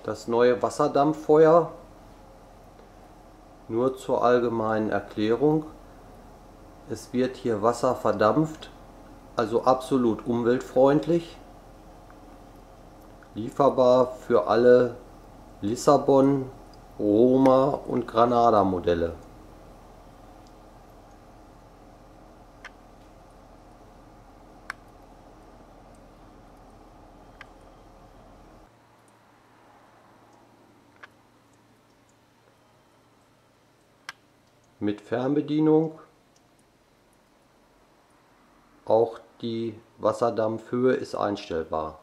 Das neue Wasserdampffeuer, nur zur allgemeinen Erklärung, es wird hier Wasser verdampft, also absolut umweltfreundlich, lieferbar für alle Lissabon, Roma und Granada Modelle. Mit Fernbedienung. Auch die Wasserdampfhöhe ist einstellbar.